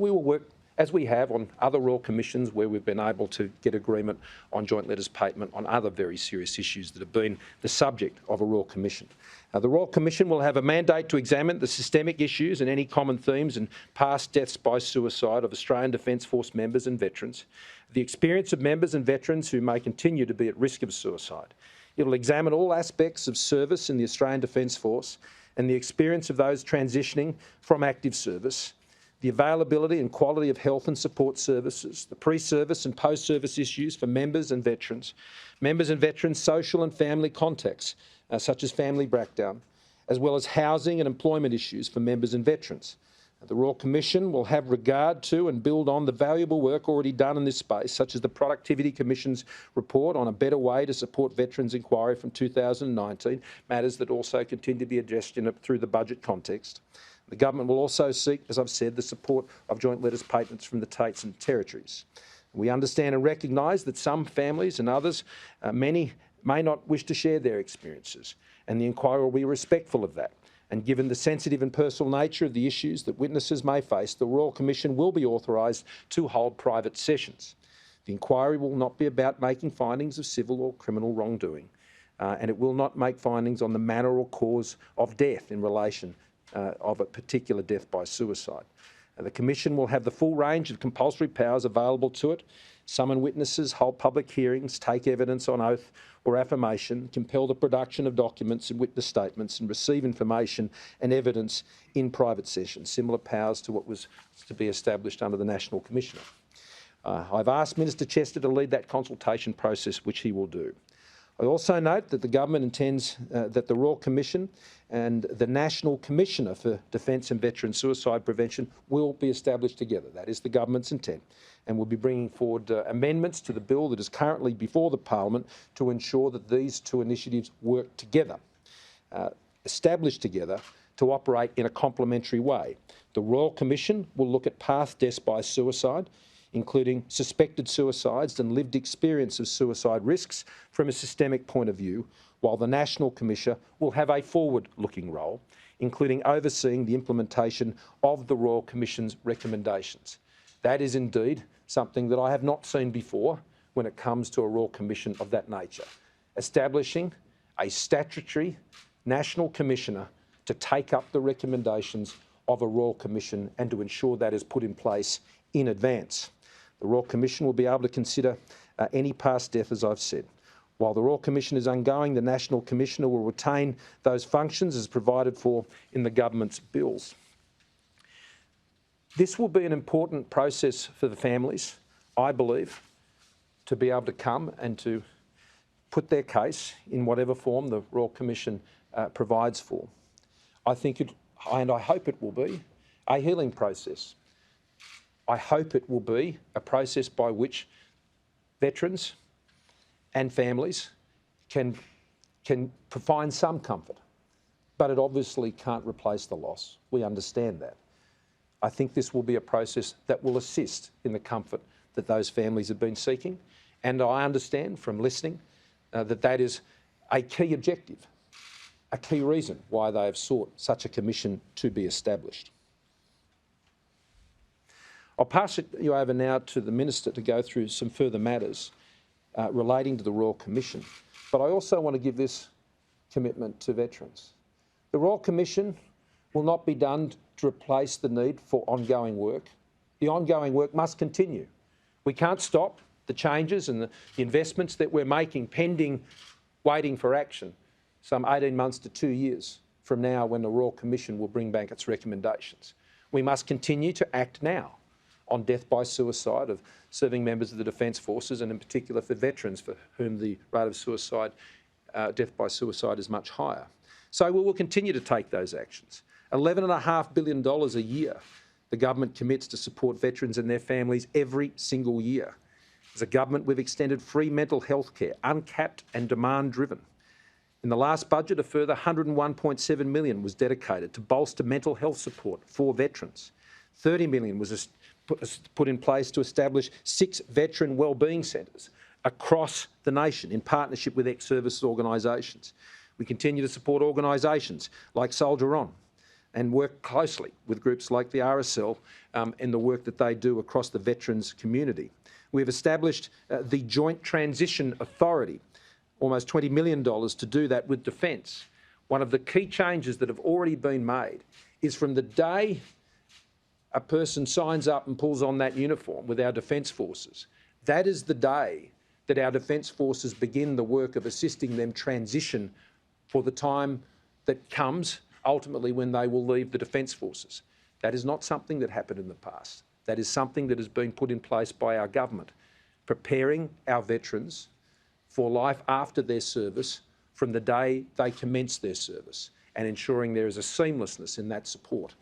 We will work, as we have on other Royal Commissions where we've been able to get agreement on joint letters patent on other very serious issues that have been the subject of a Royal Commission. The Royal Commission will have a mandate to examine the systemic issues and any common themes in past deaths by suicide of Australian Defence Force members and veterans, the experience of members and veterans who may continue to be at risk of suicide. It will examine all aspects of service in the Australian Defence Force and the experience of those transitioning from active service, the availability and quality of health and support services, the pre-service and post-service issues for members and veterans social and family contacts, such as family breakdown, as well as housing and employment issues for members and veterans. The Royal Commission will have regard to and build on the valuable work already done in this space, such as the Productivity Commission's report on a better way to support veterans inquiry from 2019, matters that also continue to be addressed through the budget context. The government will also seek, as I've said, the support of joint letters patents from the states and territories. We understand and recognise that some families and others, many, may not wish to share their experiences, and the inquiry will be respectful of that. And given the sensitive and personal nature of the issues that witnesses may face, the Royal Commission will be authorised to hold private sessions. The inquiry will not be about making findings of civil or criminal wrongdoing, and it will not make findings on the manner or cause of death in relation of a particular death by suicide. The Commission will have the full range of compulsory powers available to it: summon witnesses, hold public hearings, take evidence on oath or affirmation, compel the production of documents and witness statements, and receive information and evidence in private sessions, similar powers to what was to be established under the National Commissioner. I've asked Minister Chester to lead that consultation process, which he will do. I also note that the government intends that the Royal Commission and the National Commissioner for Defence and Veteran Suicide Prevention will be established together. That is the government's intent, and we'll be bringing forward amendments to the bill that is currently before the Parliament to ensure that these two initiatives work together, established together to operate in a complementary way. The Royal Commission will look at past deaths by suicide, including suspected suicides and lived experience of suicide risks from a systemic point of view, while the National Commissioner will have a forward-looking role, including overseeing the implementation of the Royal Commission's recommendations. That is indeed something that I have not seen before when it comes to a Royal Commission of that nature, establishing a statutory National Commissioner to take up the recommendations of a Royal Commission and to ensure that is put in place in advance. The Royal Commission will be able to consider any past death, as I've said. While the Royal Commission is ongoing, the National Commissioner will retain those functions as provided for in the government's bills. This will be an important process for the families, I believe, to be able to come and to put their case in whatever form the Royal Commission provides for. I think it, and I hope it will be, a healing process. I hope it will be a process by which veterans and families can find some comfort, but it obviously can't replace the loss. We understand that. I think this will be a process that will assist in the comfort that those families have been seeking, and I understand from listening that that is a key objective, a key reason why they have sought such a commission to be established. I'll pass you over now to the Minister to go through some further matters relating to the Royal Commission. But I also want to give this commitment to veterans. The Royal Commission will not be done to replace the need for ongoing work. The ongoing work must continue. We can't stop the changes and the investments that we're making pending waiting for action some 18 months to 2 years from now when the Royal Commission will bring back its recommendations. We must continue to act now on death by suicide of serving members of the Defence Forces, and in particular for veterans for whom the rate of suicide, death by suicide is much higher. So we will continue to take those actions. $11.5 billion a year the government commits to support veterans and their families every single year. As a government, we've extended free mental health care, uncapped and demand-driven. In the last budget, a further $101.7 million was dedicated to bolster mental health support for veterans. $30 million was put in place to establish 6 veteran wellbeing centres across the nation in partnership with ex-services organisations. We continue to support organisations like Soldier On, and work closely with groups like the RSL and the work that they do across the veterans community. We've established the Joint Transition Authority, almost $20 million to do that with Defence. One of the key changes that have already been made is from the day a person signs up and pulls on that uniform with our Defence Forces, that is the day that our Defence Forces begin the work of assisting them transition for the time that comes ultimately when they will leave the Defence Forces. That is not something that happened in the past. That is something that has been put in place by our government, preparing our veterans for life after their service from the day they commence their service and ensuring there is a seamlessness in that support.